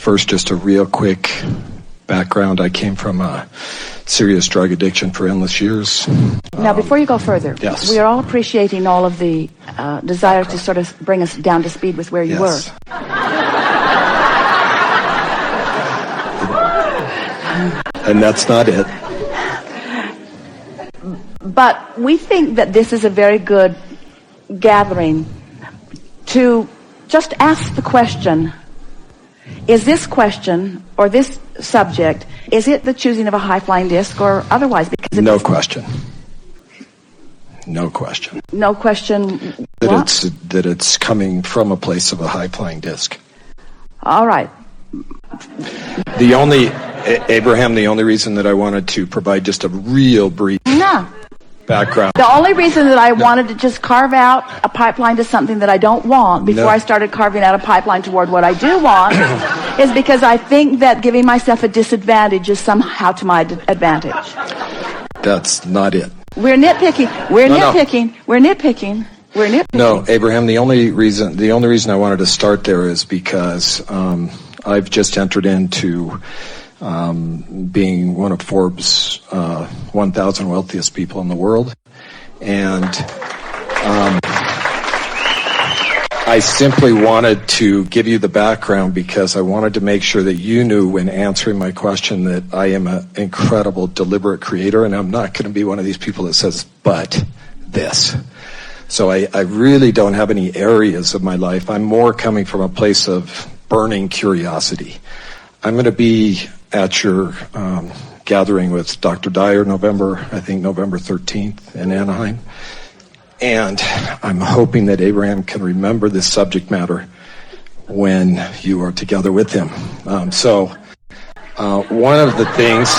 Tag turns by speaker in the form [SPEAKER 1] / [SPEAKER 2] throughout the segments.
[SPEAKER 1] First, just a real quick background. I came from a serious drug addiction for endless years.
[SPEAKER 2] Now, before you go further,
[SPEAKER 1] yes.
[SPEAKER 2] We are all appreciating all of the desire to sort of bring us down to speed with where you were.
[SPEAKER 1] And that's not it.
[SPEAKER 2] But we think that this is a very good gathering to just ask the question, is this question or this subject, is it the choosing of a high-flying disc or otherwise? Because
[SPEAKER 1] No question. No question.
[SPEAKER 2] No question.
[SPEAKER 1] That it's coming from a place of a high-flying disc.
[SPEAKER 2] All right.
[SPEAKER 1] Abraham, the only reason that I wanted to provide just a real brief background.
[SPEAKER 2] The only reason that I wanted to just carve out a pipeline to something that I don't want before I started carving out a pipeline toward what I do want is because I think that giving myself a disadvantage is somehow to my advantage.
[SPEAKER 1] That's not it.
[SPEAKER 2] We're nitpicking. We're nitpicking.
[SPEAKER 1] No, Abraham, the only reason I wanted to start there is because I've just entered into being one of Forbes 1,000 wealthiest people in the world. And I simply wanted to give you the background because I wanted to make sure that you knew when answering my question that I am an incredible, deliberate creator, and I'm not going to be one of these people that says, but this. So I really don't have any areas of my life. I'm more coming from a place of burning curiosity. I'm going to be at your gathering with Dr. Dyer November 13th in Anaheim. And I'm hoping that Abraham can remember this subject matter when you are together with him. So one of the things,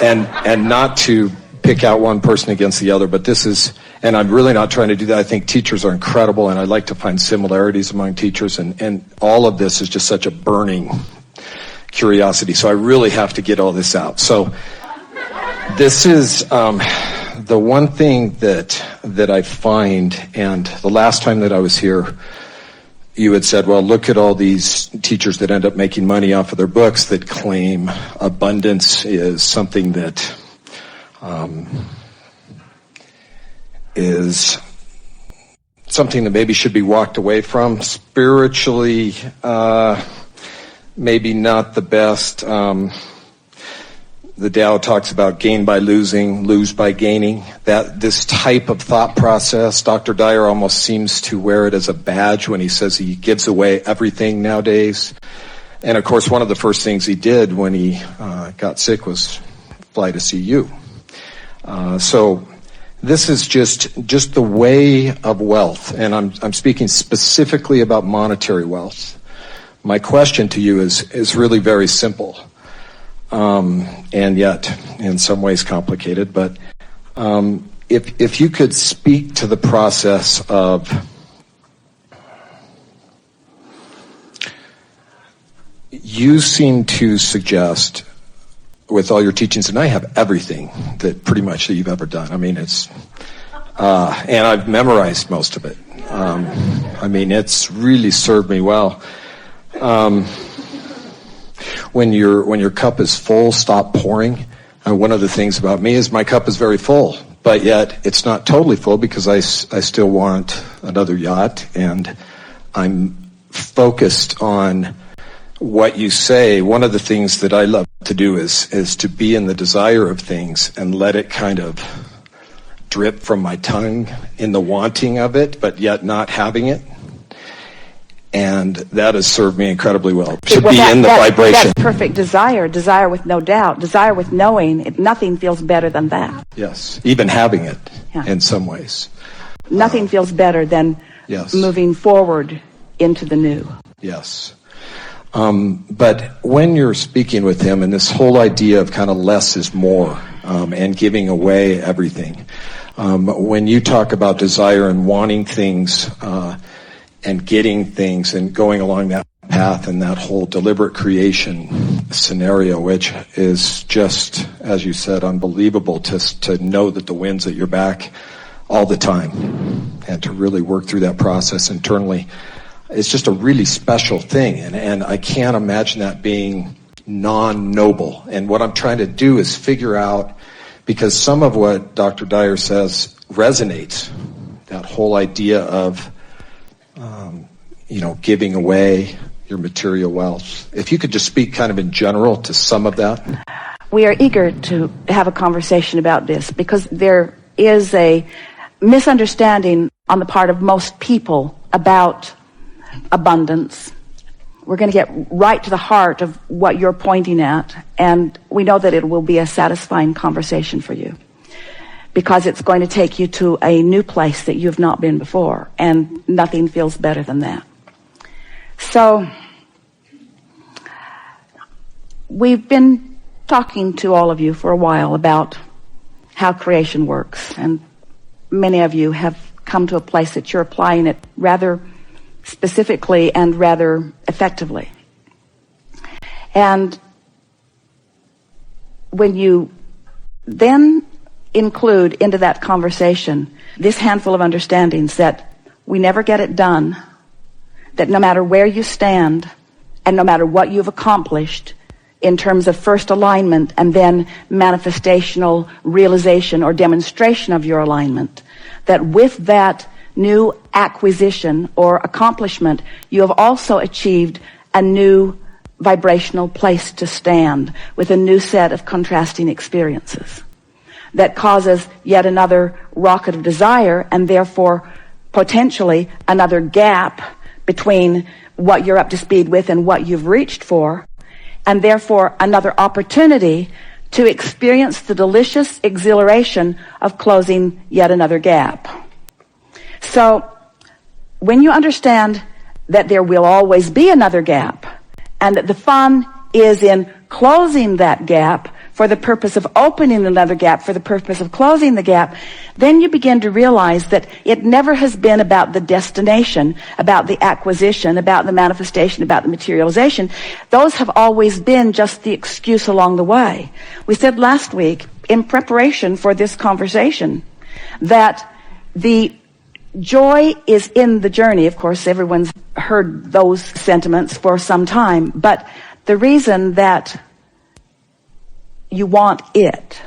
[SPEAKER 1] and not to pick out one person against the other, but this is, and I'm really not trying to do that. I think teachers are incredible, and I like to find similarities among teachers, and all of this is just such a burning curiosity. So I really have to get all this out. So this is the one thing that I find, and the last time that I was here, you had said, well, look at all these teachers that end up making money off of their books that claim abundance is something that is something that maybe should be walked away from. Spiritually, maybe not the best. The Tao talks about gain by losing, lose by gaining. That this type of thought process, Dr. Dyer almost seems to wear it as a badge when he says he gives away everything nowadays. And of course, one of the first things he did when he got sick was fly to see you. So this is just the way of wealth, and I'm speaking specifically about monetary wealth. My question to you is really very simple, and yet in some ways complicated. But if you could speak to the process of you seem to suggest with all your teachings, and I have everything that pretty much that you've ever done. I mean, it's, and I've memorized most of it. I mean, it's really served me well. When your cup is full, stop pouring. One of the things about me is my cup is very full, but yet it's not totally full because I still want another yacht, and I'm focused on what you say. One of the things that I love to do is to be in the desire of things and let it kind of drip from my tongue in the wanting of it, but yet not having it. And that has served me incredibly well. To be in the vibration.
[SPEAKER 2] That's perfect desire. Desire with no doubt. Desire with knowing. Nothing feels better than that.
[SPEAKER 1] Yes. Even having it in some ways.
[SPEAKER 2] Nothing feels better than moving forward into the new.
[SPEAKER 1] Yes. But when you're speaking with him, and this whole idea of kind of less is more, and giving away everything, when you talk about desire and wanting things, and getting things and going along that path and that whole deliberate creation scenario, which is just, as you said, unbelievable to know that the wind's at your back all the time and to really work through that process internally. it's just a really special thing, and I can't imagine that being non-noble. And what I'm trying to do is figure out, because some of what Dr. Dyer says resonates, that whole idea of giving away your material wealth. If you could just speak kind of in general to some of that.
[SPEAKER 2] We are eager to have a conversation about this because there is a misunderstanding on the part of most people about abundance. We're going to get right to the heart of what you're pointing at, and we know that it will be a satisfying conversation for you because it's going to take you to a new place that you've not been before, and nothing feels better than that. So, we've been talking to all of you for a while about how creation works, and many of you have come to a place that you're applying it rather specifically and rather effectively. And when you then include into that conversation this handful of understandings that we never get it done, that no matter where you stand and no matter what you've accomplished in terms of first alignment and then manifestational realization or demonstration of your alignment, that with that new acquisition or accomplishment, you have also achieved a new vibrational place to stand with a new set of contrasting experiences that causes yet another rocket of desire and therefore potentially another gap between what you're up to speed with and what you've reached for, and therefore another opportunity to experience the delicious exhilaration of closing yet another gap. So, when you understand that there will always be another gap, and that the fun is in closing that gap for the purpose of opening another gap, for the purpose of closing the gap, then you begin to realize that it never has been about the destination, about the acquisition, about the manifestation, about the materialization. Those have always been just the excuse along the way. We said last week, in preparation for this conversation, that the joy is in the journey. Of course, everyone's heard those sentiments for some time, but the reason that you want it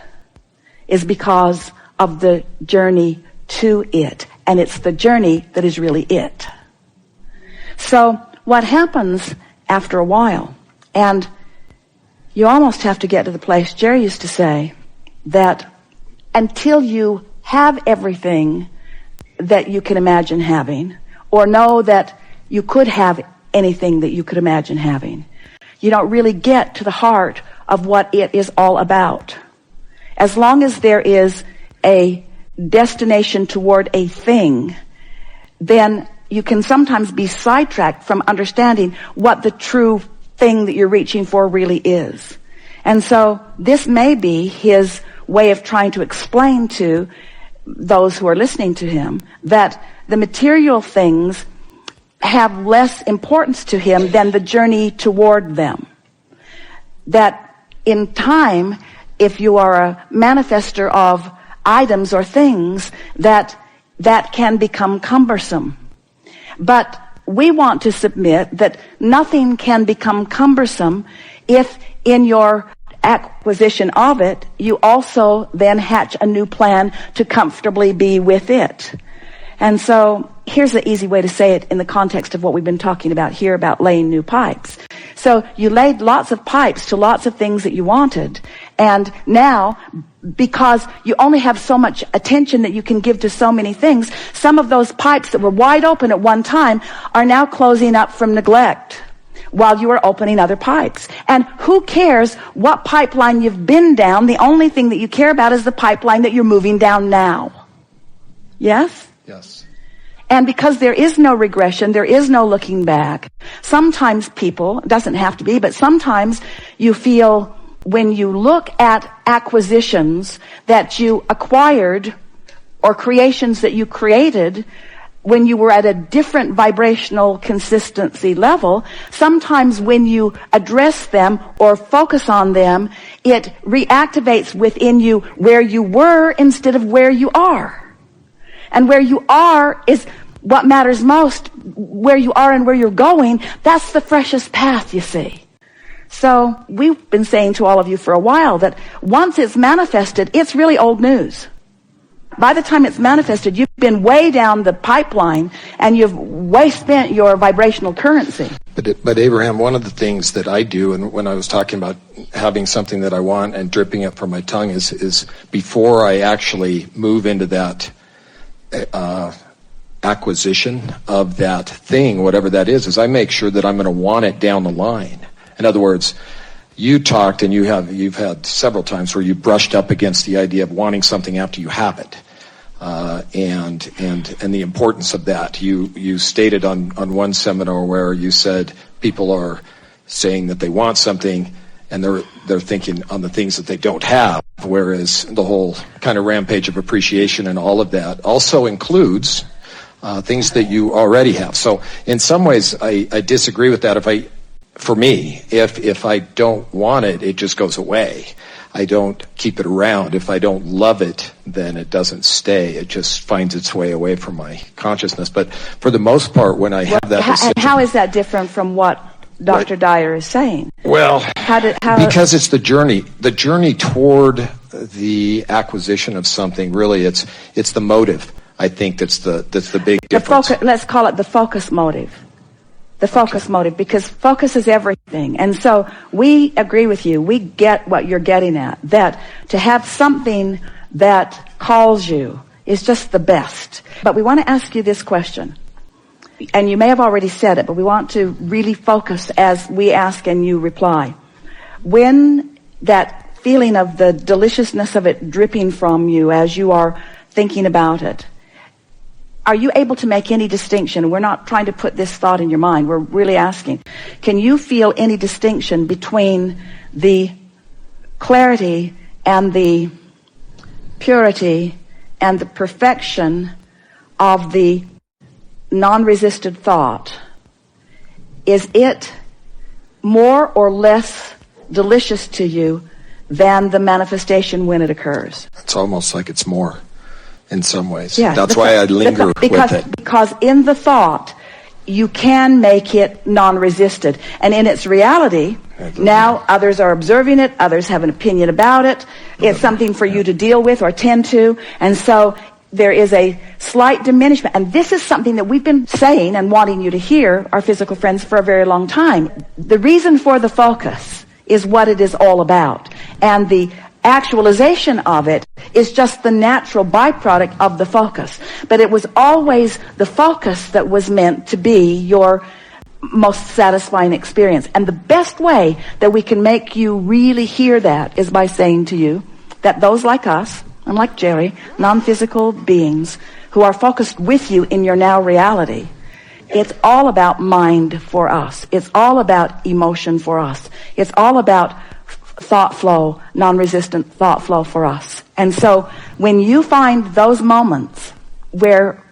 [SPEAKER 2] is because of the journey to it, and it's the journey that is really it. So what happens after a while, and you almost have to get to the place Jerry used to say that until you have everything that you can imagine having, or know that you could have anything that you could imagine having, you don't really get to the heart of what it is all about. As long as there is a destination toward a thing, then you can sometimes be sidetracked from understanding what the true thing that you're reaching for really is. And so this may be his way of trying to explain to those who are listening to him that the material things have less importance to him than the journey toward them. That in time, if you are a manifester of items or things, that can become cumbersome. But we want to submit that nothing can become cumbersome if in your acquisition of it, you also then hatch a new plan to comfortably be with it. And so here's the easy way to say it in the context of what we've been talking about here about laying new pipes. So you laid lots of pipes to lots of things that you wanted, and now, because you only have so much attention that you can give to so many things, some of those pipes that were wide open at one time are now closing up from neglect while you are opening other pipes. And who cares what pipeline you've been down? The only thing that you care about is the pipeline that you're moving down now. Yes?
[SPEAKER 1] Yes.
[SPEAKER 2] And because there is no regression, there is no looking back, sometimes people, it doesn't have to be, but sometimes you feel when you look at acquisitions that you acquired or creations that you created when you were at a different vibrational consistency level, sometimes when you address them or focus on them, it reactivates within you where you were instead of where you are. And where you are is what matters most where you are and where you're going, that's the freshest path, you see. So we've been saying to all of you for a while that once it's manifested, it's really old news. By the time it's manifested, you've been way down the pipeline and you've way spent your vibrational currency.
[SPEAKER 1] But Abraham, one of the things that I do, and when I was talking about having something that I want and dripping it from my tongue, is before I actually move into that acquisition of that thing, whatever that is I make sure that I'm going to want it down the line. In other words, you talked, and you've had several times where you brushed up against the idea of wanting something after you have it, and the importance of that. You stated on one seminar where you said people are saying that they want something, and they're thinking on the things that they don't have, whereas the whole kind of rampage of appreciation and all of that also includes things that you already have. So in some ways, I disagree with that. For me, if I don't want it, it just goes away. I don't keep it around. If I don't love it, then it doesn't stay. It just finds its way away from my consciousness. But for the most part, when I have that decision...
[SPEAKER 2] And how is that different from what Dr. Dyer is saying?
[SPEAKER 1] Well, because it's the journey toward the acquisition of something. Really, it's the motive. I think that's the big difference.
[SPEAKER 2] Let's call it the focus motive. The focus motive, because focus is everything. And so we agree with you. We get what you're getting at, that to have something that calls you is just the best. But we want to ask you this question. And you may have already said it, but we want to really focus as we ask and you reply. When that feeling of the deliciousness of it dripping from you as you are thinking about it, are you able to make any distinction? We're not trying to put this thought in your mind. We're really asking, can you feel any distinction between the clarity and the purity and the perfection of the non-resisted thought? Is it more or less delicious to you than the manifestation when it occurs?
[SPEAKER 1] It's almost like it's more. In some ways.
[SPEAKER 2] Yeah,
[SPEAKER 1] that's why I linger with it.
[SPEAKER 2] Because in the thought, you can make it non-resisted. And in its reality, now others are observing it, others have an opinion about it. It's something for you to deal with or tend to. And so there is a slight diminishment. And this is something that we've been saying and wanting you to hear, our physical friends, for a very long time. The reason for the focus is what it is all about. And the actualization of it is just the natural byproduct of the focus. But it was always the focus that was meant to be your most satisfying experience. And the best way that we can make you really hear that is by saying to you that those like us, and like Jerry, non-physical beings who are focused with you in your now reality, it's all about mind for us. It's all about emotion for us. It's all about thought flow, non-resistant thought flow for us. And so when you find those moments where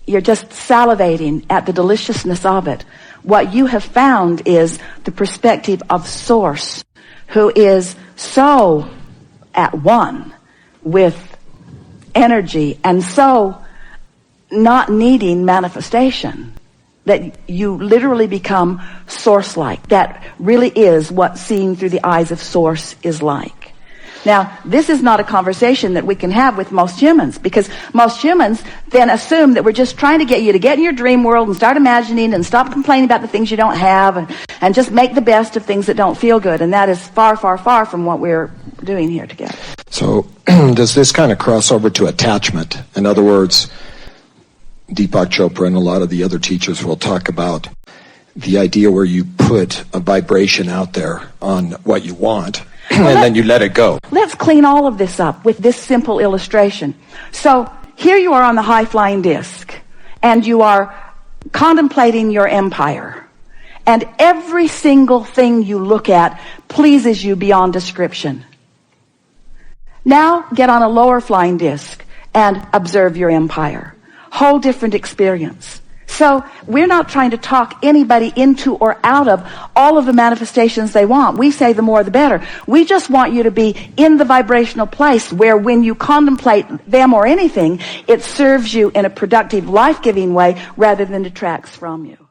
[SPEAKER 2] you're just salivating at the deliciousness of it, what you have found is the perspective of Source, who is so at one with energy and so not needing manifestation, that you literally become Source-like. That really is what seeing through the eyes of Source is like. Now, this is not a conversation that we can have with most humans, because most humans then assume that we're just trying to get you to get in your dream world and start imagining and stop complaining about the things you don't have and just make the best of things that don't feel good. And that is far, far, far from what we're doing here together.
[SPEAKER 1] So does this kind of cross over to attachment? In other words, Deepak Chopra and a lot of the other teachers will talk about the idea where you put a vibration out there on what you want, and then you let it go.
[SPEAKER 2] Let's clean all of this up with this simple illustration. So here you are on the high-flying disc, and you are contemplating your empire. And every single thing you look at pleases you beyond description. Now get on a lower flying disc and observe your empire. Whole different experience. So we're not trying to talk anybody into or out of all of the manifestations they want. We say the more the better. We just want you to be in the vibrational place where when you contemplate them or anything, it serves you in a productive, life-giving way rather than detracts from you.